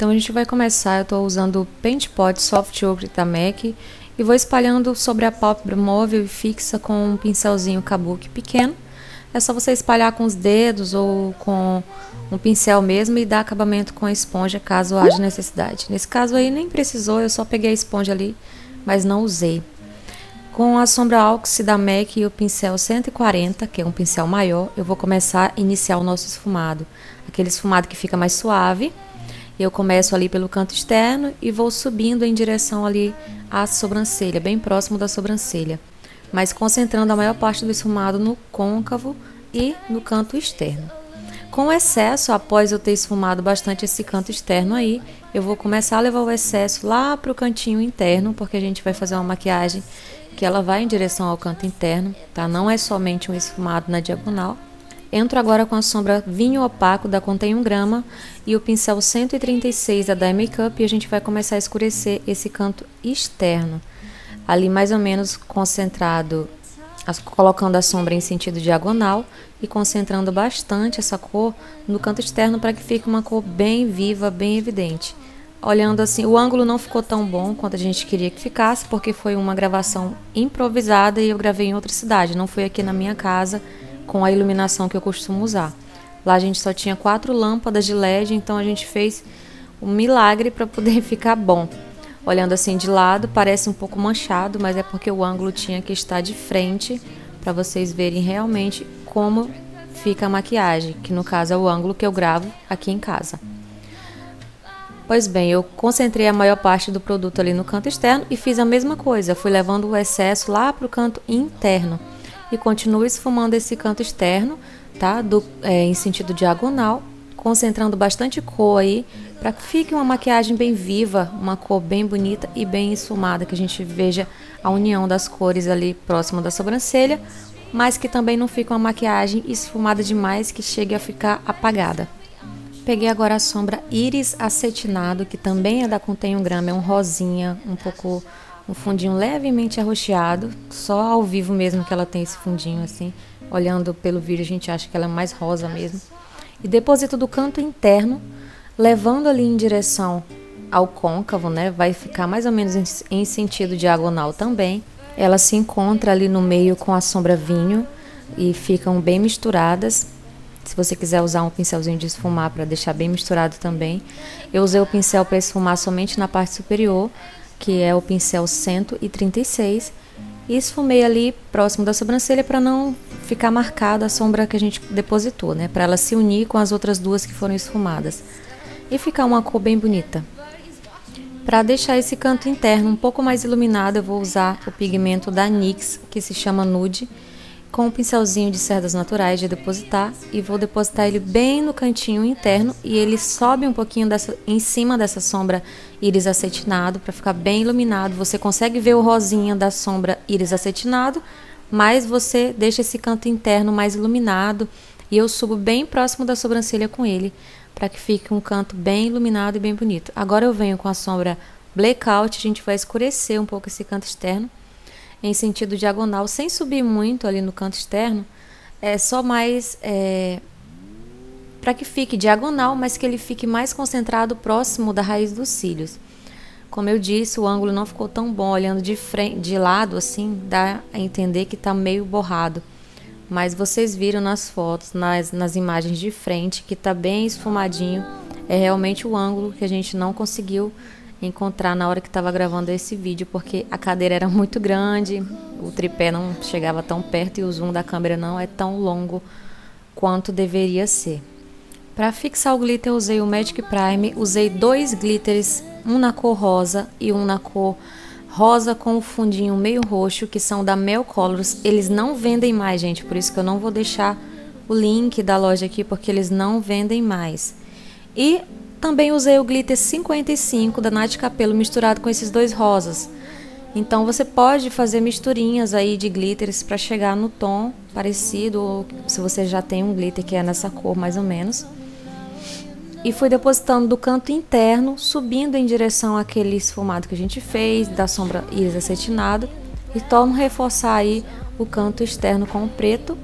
Então a gente vai começar, eu estou usando o Paint Pot Soft Ochre da MAC e vou espalhando sobre a pálpebra móvel e fixa com um pincelzinho kabuki pequeno. É só você espalhar com os dedos ou com um pincel mesmo e dar acabamento com a esponja caso haja necessidade. Nesse caso aí nem precisou, eu só peguei a esponja ali, mas não usei. Com a sombra Alxy da MAC e o pincel 140, que é um pincel maior, eu vou começar a iniciar o nosso esfumado. Aquele esfumado que fica mais suave. Eu começo ali pelo canto externo e vou subindo em direção ali à sobrancelha, bem próximo da sobrancelha, mas concentrando a maior parte do esfumado no côncavo e no canto externo. Com excesso, após eu ter esfumado bastante esse canto externo aí, eu vou começar a levar o excesso lá para o cantinho interno, porque a gente vai fazer uma maquiagem que ela vai em direção ao canto interno, tá? Não é somente um esfumado na diagonal. Entro agora com a sombra Vinho Opaco da Contém 1 grama e o pincel 136 da Dye Makeup e a gente vai começar a escurecer esse canto externo. Ali mais ou menos concentrado, colocando a sombra em sentido diagonal e concentrando bastante essa cor no canto externo para que fique uma cor bem viva, bem evidente. Olhando assim, o ângulo não ficou tão bom quanto a gente queria que ficasse, porque foi uma gravação improvisada e eu gravei em outra cidade, não foi aqui na minha casa com a iluminação que eu costumo usar. Lá a gente só tinha 4 lâmpadas de LED, então a gente fez um milagre para poder ficar bom. Olhando assim de lado, parece um pouco manchado, mas é porque o ângulo tinha que estar de frente para vocês verem realmente como fica a maquiagem, que no caso é o ângulo que eu gravo aqui em casa. Pois bem, eu concentrei a maior parte do produto ali no canto externo e fiz a mesma coisa, fui levando o excesso lá para o canto interno e continuo esfumando esse canto externo, tá? Em sentido diagonal, concentrando bastante cor aí, para que fique uma maquiagem bem viva, uma cor bem bonita e bem esfumada, que a gente veja a união das cores ali próximo da sobrancelha, mas que também não fique uma maquiagem esfumada demais, que chegue a ficar apagada. Peguei agora a sombra Iris Acetinado, que também é da Contém 1 grama, é um rosinha, um fundinho levemente arroxeado, só ao vivo mesmo que ela tem esse fundinho assim, olhando pelo vídeo a gente acha que ela é mais rosa mesmo. E deposito do canto interno, levando ali em direção ao côncavo, né, vai ficar mais ou menos em sentido diagonal também. Ela se encontra ali no meio com a sombra Vinho e ficam bem misturadas. Se você quiser usar um pincelzinho de esfumar para deixar bem misturado também. Eu usei o pincel para esfumar somente na parte superior, que é o pincel 136, e esfumei ali próximo da sobrancelha para não ficar marcada a sombra que a gente depositou, né? Para ela se unir com as outras duas que foram esfumadas e ficar uma cor bem bonita. Para deixar esse canto interno um pouco mais iluminado, eu vou usar o pigmento da NYX, que se chama Nude, com um pincelzinho de cerdas naturais de depositar, e vou depositar ele bem no cantinho interno e ele sobe um pouquinho em cima dessa sombra Iris Acetinado para ficar bem iluminado. Você consegue ver o rosinha da sombra Iris Acetinado, mas você deixa esse canto interno mais iluminado e eu subo bem próximo da sobrancelha com ele para que fique um canto bem iluminado e bem bonito. Agora eu venho com a sombra Blackout, a gente vai escurecer um pouco esse canto externo em sentido diagonal, sem subir muito ali no canto externo, é só mais para que fique diagonal, mas que ele fique mais concentrado próximo da raiz dos cílios. Como eu disse, o ângulo não ficou tão bom, olhando de frente, de lado assim, dá a entender que está meio borrado, mas vocês viram nas fotos, nas imagens de frente, que está bem esfumadinho. É realmente o ângulo que a gente não conseguiu encontrar na hora que estava gravando esse vídeo, porque a cadeira era muito grande, o tripé não chegava tão perto e o zoom da câmera não é tão longo quanto deveria ser. Para fixar o glitter eu usei o Magic Prime, usei 2 glitters, um na cor rosa e um na cor rosa com o fundinho meio roxo, que são da Mel Colors. Eles não vendem mais, gente, por isso que eu não vou deixar o link da loja aqui, porque eles não vendem mais. E também usei o glitter 55 da Nath Capello misturado com esses 2 rosas. Então você pode fazer misturinhas aí de glitters para chegar no tom parecido, ou se você já tem um glitter que é nessa cor mais ou menos. E fui depositando do canto interno, subindo em direção àquele esfumado que a gente fez, da sombra Iris Acetinado, e torno reforçar aí o canto externo com o preto.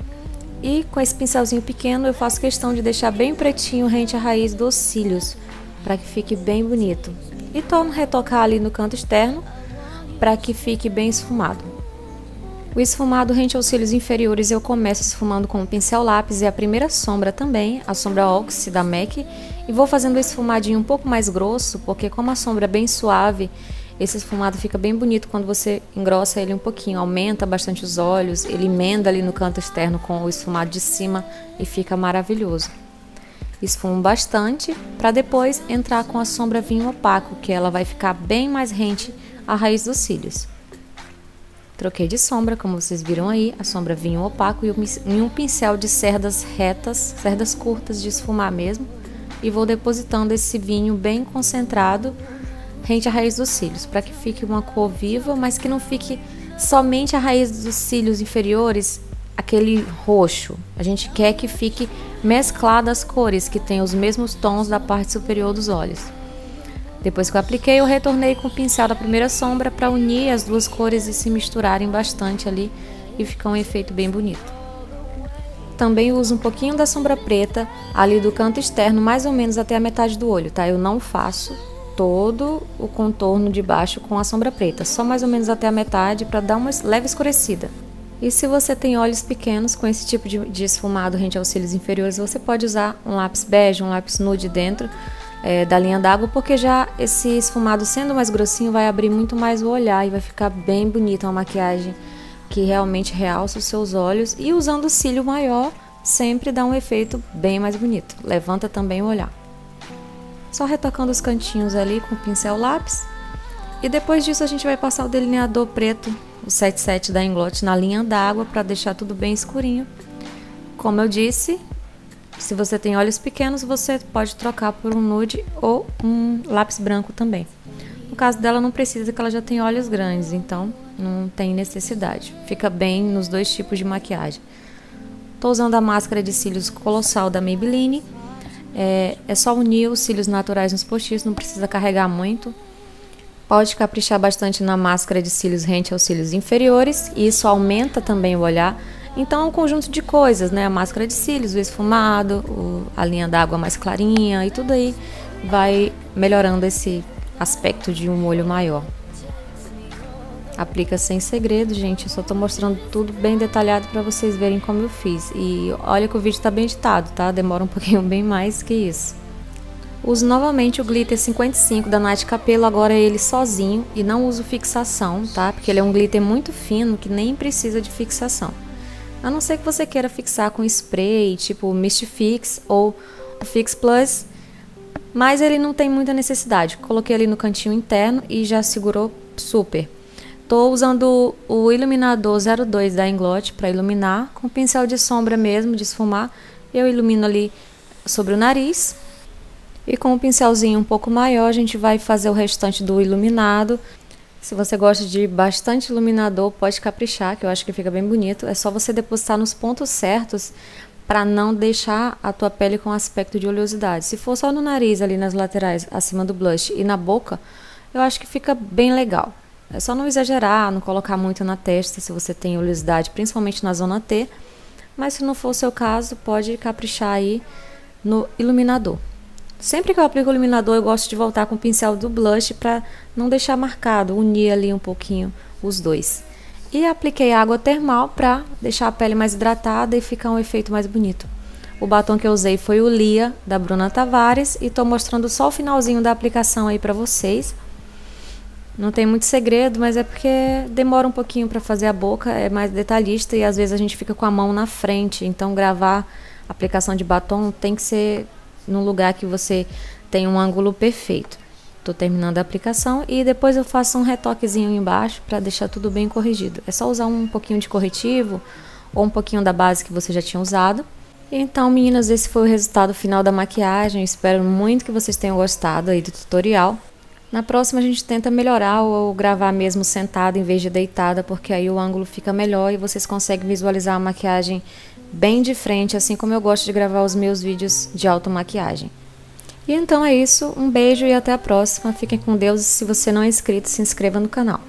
E com esse pincelzinho pequeno eu faço questão de deixar bem pretinho rente à raiz dos cílios, para que fique bem bonito. E torno retocar ali no canto externo para que fique bem esfumado. O esfumado rente aos cílios inferiores eu começo esfumando com o pincel lápis e a primeira sombra também, a sombra Oxy da MAC, e vou fazendo o esfumadinho um pouco mais grosso, porque como a sombra é bem suave, esse esfumado fica bem bonito quando você engrossa ele um pouquinho, aumenta bastante os olhos, ele emenda ali no canto externo com o esfumado de cima e fica maravilhoso. Esfumo bastante para depois entrar com a sombra vinho opaco, que ela vai ficar bem mais rente à raiz dos cílios. Troquei de sombra, como vocês viram aí, a sombra vinho opaco e um pincel de cerdas retas, cerdas curtas de esfumar mesmo, e vou depositando esse vinho bem concentrado rente à raiz dos cílios, para que fique uma cor viva, mas que não fique somente a raiz dos cílios inferiores, aquele roxo. A gente quer que fique mesclada as cores, que tenham os mesmos tons da parte superior dos olhos. Depois que eu apliquei, eu retornei com o pincel da primeira sombra para unir as duas cores e se misturarem bastante ali e ficar um efeito bem bonito. Também uso um pouquinho da sombra preta ali do canto externo, mais ou menos até a metade do olho, tá? Eu não faço todo o contorno de baixo com a sombra preta, só mais ou menos até a metade para dar uma leve escurecida. E se você tem olhos pequenos com esse tipo de esfumado rente aos cílios inferiores, você pode usar um lápis bege, um lápis nude dentro da linha d'água, porque já esse esfumado sendo mais grossinho vai abrir muito mais o olhar e vai ficar bem bonita uma maquiagem que realmente realça os seus olhos, e usando o cílio maior sempre dá um efeito bem mais bonito, levanta também o olhar. Só retocando os cantinhos ali com o pincel lápis, e depois disso a gente vai passar o delineador preto, o 77 da Inglot, na linha d'água para deixar tudo bem escurinho. Como eu disse, se você tem olhos pequenos, você pode trocar por um nude ou um lápis branco também. No caso dela não precisa, porque ela já tem olhos grandes, então não tem necessidade. Fica bem nos dois tipos de maquiagem. Estou usando a máscara de cílios Colossal da Maybelline. É só unir os cílios naturais nos postiços, não precisa carregar muito. Pode caprichar bastante na máscara de cílios rente aos cílios inferiores, e isso aumenta também o olhar. Então é um conjunto de coisas, né? A máscara de cílios, o esfumado, a linha d'água mais clarinha, e tudo aí vai melhorando esse aspecto de um olho maior. Aplica sem segredo, gente. Eu só tô mostrando tudo bem detalhado para vocês verem como eu fiz. E olha que o vídeo tá bem editado, tá? Demora um pouquinho bem mais que isso. Uso novamente o glitter 55 da Night Capello, agora ele sozinho, e não uso fixação, tá? Porque ele é um glitter muito fino que nem precisa de fixação. A não ser que você queira fixar com spray, tipo Mist Fix ou o Fix Plus, mas ele não tem muita necessidade. Coloquei ali no cantinho interno e já segurou super. Tô usando o iluminador 02 da Inglot para iluminar, com pincel de sombra mesmo, de esfumar. Eu ilumino ali sobre o nariz. E com um pincelzinho um pouco maior, a gente vai fazer o restante do iluminado. Se você gosta de bastante iluminador, pode caprichar, que eu acho que fica bem bonito. É só você depositar nos pontos certos para não deixar a tua pele com aspecto de oleosidade. Se for só no nariz, ali nas laterais, acima do blush, e na boca, eu acho que fica bem legal. É só não exagerar, não colocar muito na testa se você tem oleosidade, principalmente na zona T. Mas se não for o seu caso, pode caprichar aí no iluminador. Sempre que eu aplico o iluminador, eu gosto de voltar com o pincel do blush para não deixar marcado, unir ali um pouquinho os dois. E apliquei água termal para deixar a pele mais hidratada e ficar um efeito mais bonito. O batom que eu usei foi o Lia, da Bruna Tavares, e estou mostrando só o finalzinho da aplicação aí para vocês. Não tem muito segredo, mas é porque demora um pouquinho para fazer a boca, é mais detalhista e às vezes a gente fica com a mão na frente, então gravar a aplicação de batom tem que ser num lugar que você tem um ângulo perfeito. Estou terminando a aplicação e depois eu faço um retoquezinho embaixo para deixar tudo bem corrigido. É só usar um pouquinho de corretivo ou um pouquinho da base que você já tinha usado. Então, meninas, esse foi o resultado final da maquiagem. Espero muito que vocês tenham gostado aí do tutorial. Na próxima a gente tenta melhorar ou gravar mesmo sentada em vez de deitada, porque aí o ângulo fica melhor e vocês conseguem visualizar a maquiagem bem de frente, assim como eu gosto de gravar os meus vídeos de automaquiagem. E então é isso, um beijo e até a próxima. Fiquem com Deus, e se você não é inscrito, se inscreva no canal.